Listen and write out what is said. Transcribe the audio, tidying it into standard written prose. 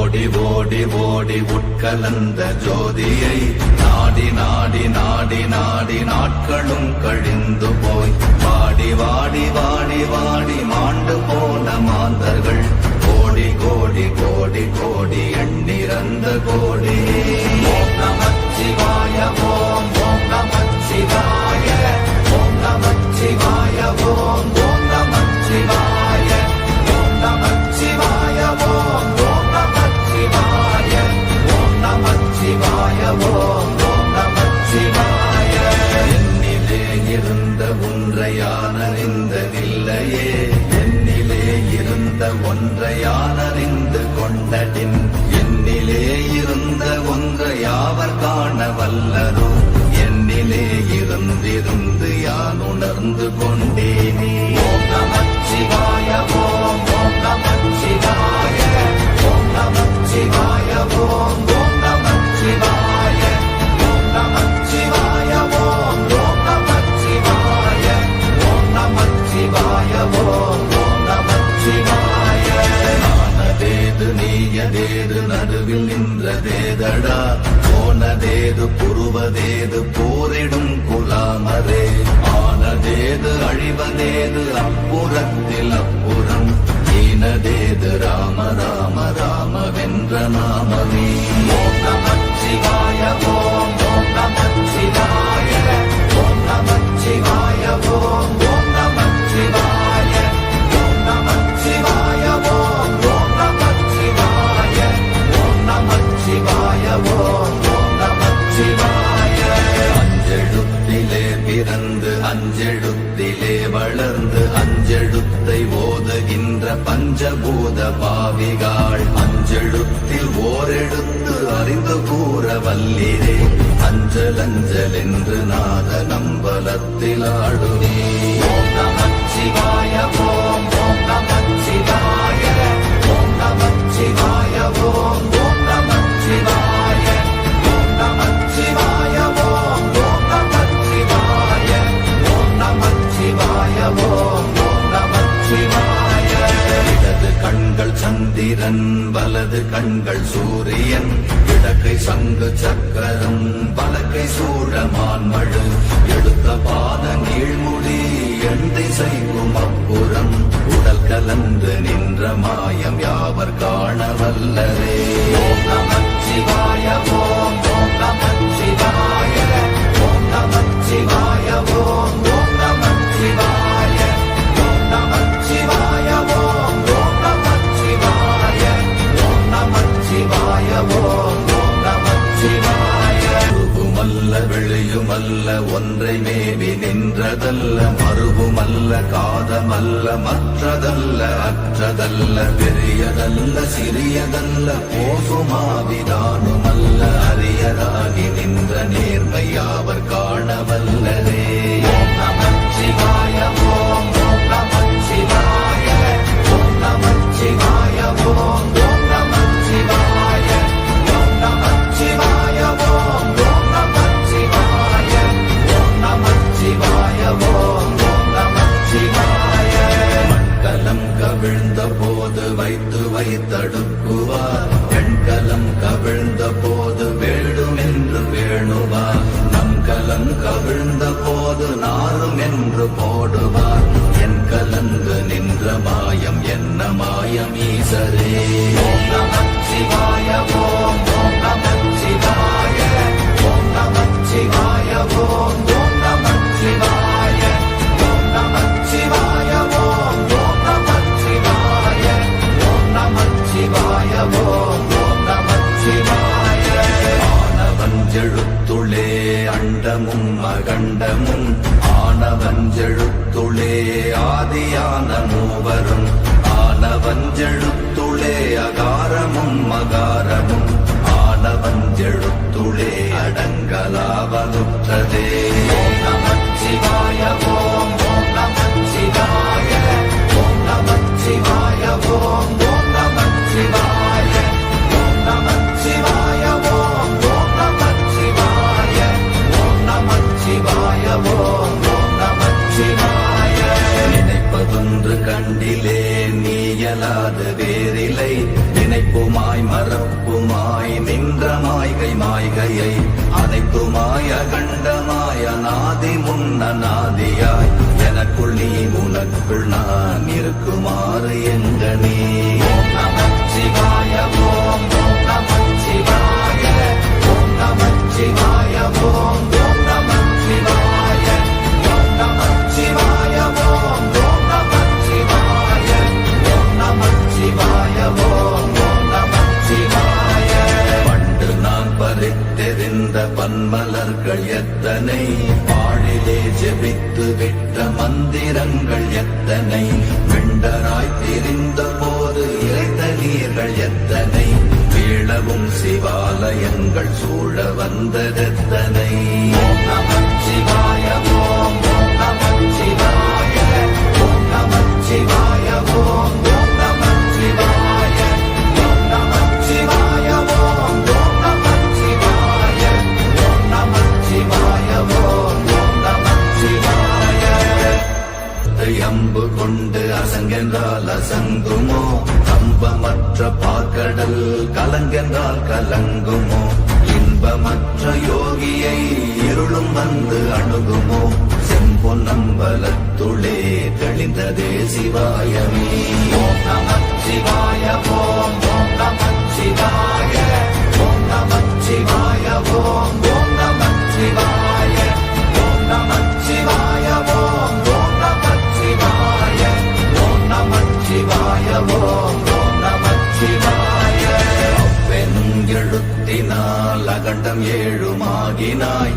ஓடி ஓடி ஓடி உட்கலந்த ஜோதியை நாடி நாடி நாடி நாடி நாட்களும் கழிந்து போய் வாடி வாடி வாடி வாடி மாண்டு போன மாந்தர்கள் கோடி கோடி கோடி கோடி எண்ணிறந்த கோடி. ஓம் நமச்சிவாய ஓம் ஓம் நமச்சிவாய ஓம் நமச்சிவாய ஓம் ஓம் நமச்சிவாய ஓம் நமச்சிவாய ஓம் ஓம் நமச்சிவாய ஓம் நமச்சிவாய ஓம் ஓம் நமச்சிவாய. என்னிலே இருந்த ஒன்றை யானறிந்ததில்லையே, என்னிலே இருந்த ஒன்றை யானறிந்து கொண்டடின், என்னிலே இருந்த ஒன்றை யாவர் காண வல்லரோ, என்னிலே இருந்திருந்து யான் உணர்ந்து கொண்டேனே. ஓம் நமச்சிவாய ஓம் ஓம் நமச்சிவாய ஓம் நமச்சிவாய ஓம் ஓம் நமச்சிவாய ஓம் நமச்சிவாய ஓம் ஓம் நமச்சிவாய ஓம் நமச்சிவாய ஓம் ஓம் நமச்சிவாய. நானதேது நீயதேது நடுவில் நின்றதேதடா, போனதேது புருவதேது போரிடும் குலாமரே, ஆனதேது அழிவதேது அப்புறத்தில் அப்புறம், ஈனதேது ராம ராம ராம வென்ற நாமமே. ஓம் நமச்சிவாய ஓம் ஓம் நமச்சிவாய ஓம் நமச்சிவாய ஓம் ஓம் நமச்சிவாய ஓம் நமச்சிவாய ஓம் ஓம் நமச்சிவாய ஓம் நமச்சிவாய ஓம் ஓம் நமச்சிவாய. அஞ்செழுத்திலே பிறந்து அஞ்செழுத்திலே வளர்ந்து அஞ்செழுத்தை ஓதுகின்ற பஞ்சபூத பாவிகாள், அஞ்செழுத்தில் ஓரெழுத்து அறிந்து கூற வல்லிரே, அஞ்சல் அஞ்சல் என்று நாத நம்பலத்தில் ஆடுவே. ஓம் நமச்சிவாய ஓம் ஓம் நமச்சிவாய ஓம் நமச்சிவாய ஓம் ஓம் நமச்சிவாய ஓம் நமச்சிவாய ஓம் ஓம் நமச்சிவாய ஓம் நமச்சிவாய ஓம் ஓம் நமச்சிவாய. இடது கண்கள் சந்திரன் வலது கண்கள் சூரியன், இடக்கை சங்கு சக்கரம் வலக்கை சூழமான்மழு, எடுத்த பாத நீழ்முடி எண் திசைக்கும் அப்புறம், உடல் கலந்து நின்ற மாயம் யாவர் காண வல்லரே. ஓம் நமச்சிவாய ஓம் ஓம் நமச்சிவாய ஓம் நமச்சிவாய ஓம் ஓம் நமச்சிவாய ஓம் நமச்சிவாய ஓம் ஓம் நமச்சிவாய ஓம் நமச்சிவாய ஓம் ஓம் நமச்சிவாய. உருவுமல்ல வெளியுமல்ல ஒன்றை மேவி நின்றதல்ல, மறுவுமல்ல காதமல்ல மற்றதல்ல அற்றதல்ல, பெரியதல்ல சிறியதல்ல போசுமாவிதானுமல்ல, அரியராகி நின்ற நேர்மை யாவர் காண வல்லரே. ஓம் நமச்சிவாய ஓம் ஓம் நமச்சிவாய ஓம் நமச்சிவாய ஓம் ஓம் நமச்சிவாய ஓம் நமச்சிவாய ஓம் ஓம் நமச்சிவாய ஓம் நமச்சிவாய ஓம் ஓம் நமச்சிவாய. மண்கலம் கவிழ்ந்த போது வைத்து வைத்தடுக்குவார், பெண்கலம் கவிழ்ந்த போது வேடும் என்று வேணுவார், நம் கலம் கவிழ்ந்த போது நாரும் என்று போடுவார், என் கலந்து நின்ற மாயம் என்ன மாயம் ஈசரே. ஓம் நமச்சிவாய ஓம் ஓம் நமச்சிவாய ஓம் நமச்சிவாய ஓம் ஓம் நமச்சிவாய ஓம் நமச்சிவாய ஓம் ஓம் நமச்சிவாய ஓம் நமச்சிவாய ஓம் ஓம் நமச்சிவாய. ஆனவஞ்செழுத்துளே அண்டமும் அகண்டமும், ஆனவஞ்செழுத்துளே ஆதியான மூவரும், ஆனவஞ்செழுத்துளே அகாரமும் அகாரமும், ஆனவஞ்செழுத்துளே அடங்கலாவலுற்றதே. ஓம் நமச்சிவாய ஓம் ஓம் நமச்சிவாய ஓம் நமச்சிவாய ஓம் ஓம் நமச்சிவாய ஓம் நமச்சிவாய ஓம் ஓம் நமச்சிவாய ஓம் நமச்சிவாய ஓம் ஓம் நமச்சிவாய. நினைப்பதொன்று கண்டிலே நீயலாது வேறில்லை, நினை நினைப்புமாய் மறப்புமாய் நின்ற மாய்கை மாய்கையை அனைத்துமாய் அகண்டமாய் அநாதி முன்னநாதியாய் எனக்குள் நீ உனக்குள் நான் இருக்குமாறு எங்கனே. ஓம் நமச்சிவாய ஓம் ஓம் நமச்சிவாய ஓம் நமச்சிவாய ஓம் ஓம் நமச்சிவாய ஓம் நமச்சிவாய ஓம் ஓம் நமச்சிவாய ஓம் நமச்சிவாய ஓம் ஓம் நமச்சிவாய. பண்டு நான் பறித்தெறிந்த பன்மலர்கள் எத்தனை பாழிலே ஜெபித்து விட்ட மந்திரங்கள் எத்தனை வெண்டராய் திரிந்த போது இறைத்த நீர்கள் எத்தனை வீழவும் சிவாலயங்கள் சூழ வந்ததெத்தனை. ஓம் நமச்சிவாய ஓம் ஓம் நமச்சிவாய ஓம் நமச்சிவாய ஓம் ஓம் நமச்சிவாய ஓம் நமச்சிவாய ஓம் ஓம் நமச்சிவாய ஓம் நமச்சிவாய ஓம் ஓம் நமச்சிவாய. அம்பு கொண்டு அசங்கென்றால் அசங்குமோ கம்பமற்ற பாக்கடல் கலங்கென்றால் கலங்குமோ இன்பமற்ற யோகியை இருளும் வந்து அணுகுமோ செம்பொன்னம்பலத்துளே தெளிந்ததே சிவாயமே. ஓம் நமச்சிவாய ஓம் ஓம் நமச்சிவாய ஓம் நமச்சிவாய ஓம் ஓம் நமச்சிவாய ஓம் நமச்சிவாய ஓம் ஓம் நமச்சிவாய ஓம் நமச்சிவாய ஓம் ஓம் நமச்சிவாய. அப்பெனும் எழுத்தினால் அகண்டம் ஏழுமாகினாய்